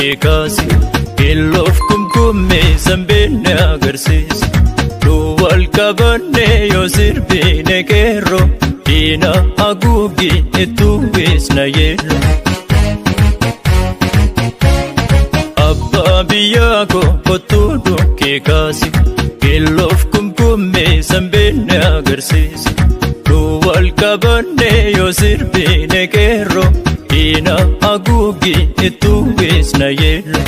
keekaasi Keelloof kumkummee sanbeenne agarsiisa Duwwal qabannee yoo sirbine qeerroo Diina haguugi ittuu beesna yeelloo Abbaa biyyaa koo kottuu dhukkee kaasi Keelloof kumkummee sanbeenne agarsiisa Duwwal qabannee yoo sirbine qeerroo Diina haguugi ittuu beesna yeelloo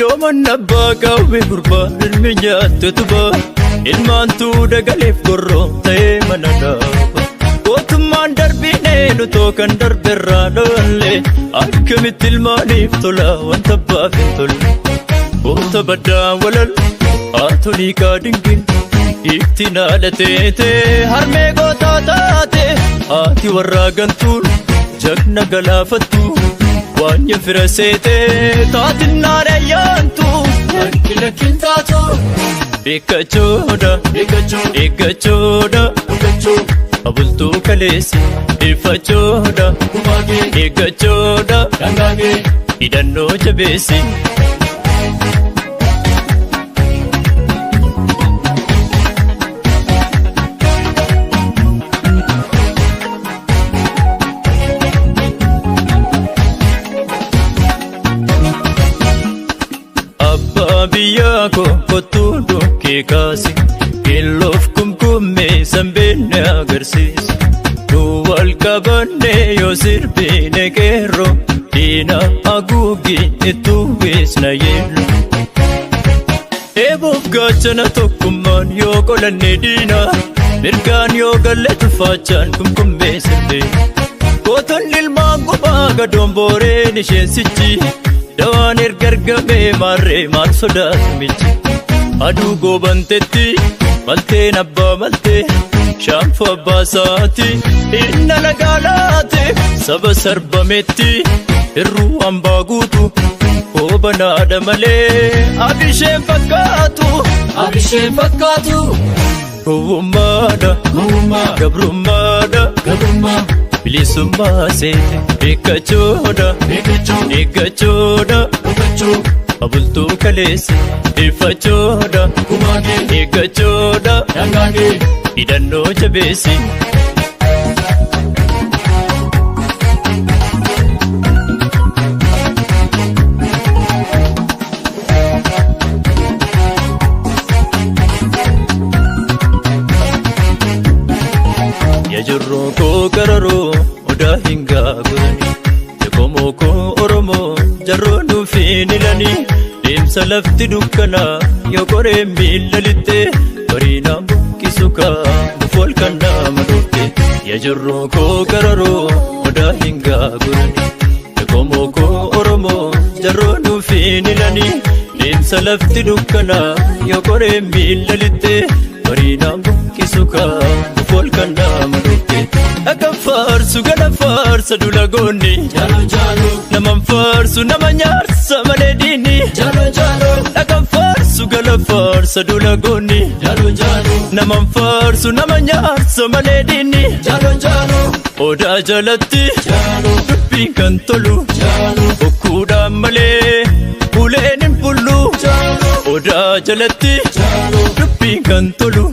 Yooman abbaa qawwee gurbaan ilmi nyaatte tubaa Ilmaantuu dagaleef gorroo ta'ee mana dhaaba Gootummaan darbinee nutoo kan darberraa dhoollee Akkamitti ilmaaniif tola wanta abbaaf hin tolle Goota baddaa walal haatolii kaadingin Hiiktiin haadha teetee harmee gootaa taate Haati warraa gantuun jagna galaafattu Waan fira seetee taatinaan ayyaantu Harkila kintaatu Beekachoodha Eeggachoodha Abultuu kaleessi Ilfachoodha Eeggachoodha Hidhannoo jabeessi Abbaa biyyaa koo kottuu dhukkee kaasi Keelloof kumkummee sanbeenne agarsiisa Duwwal qabannee yoo sirbine qeerroo Diina haguugi ittuu beesna yeelloo Eeboof gaachana tokkummaan yoo qolanne diina Mirgaan yoo galle tulfaachaan kumkummee sirbee Gootonni ilmaan gubaa gadoon booreen isheensichi Dawaan ergargamee maarree maal sodaatu michi Aduu goobantetti malteen abbaa maltee Shaanfoo abbaa saati inna lagaalaate Saba sarbametti irruu hambaa guutu Koobanaadha malee abisheen fakkaatu Gowwummaadha gabrummaadha Bilisummaa seete Beekachoodha Eeggachoodha Abultuu kaleessi Ilfachoodha Eeggachoodha Hidhannoo jabeessi Yajurroo koo qararoo odaa hin gaagurani Yakoomoo koo Oromoo jarroo nuufiin ilanii Deemsa lafti dukkanaa yoo qoree miilla lixxee Bariinaan buqqisu kaanuuf wal kan nama dhufte Yajurroo koo qararoo odaa hin gaagurani Yakoomoo koo Oromoo jarroo nuufiin ilanii Deemsa lafti dukkanaa yoo qoree miilla lixxee Bariinaan buqqisu kaanuuf wal kan nama dhufte Dhagan faarsu gana faarsa dulagoonni Naman faarsu nama nyaarsa malee diini Dhagan faarsu gana faarsa dulagoonni Naman faarsu nama nyaarsa malee diini Odaa jalatti dubbiin kan tolu Bokkuudhaan malee uleen hin bullu Odaa jalatti dubbiin kan tolu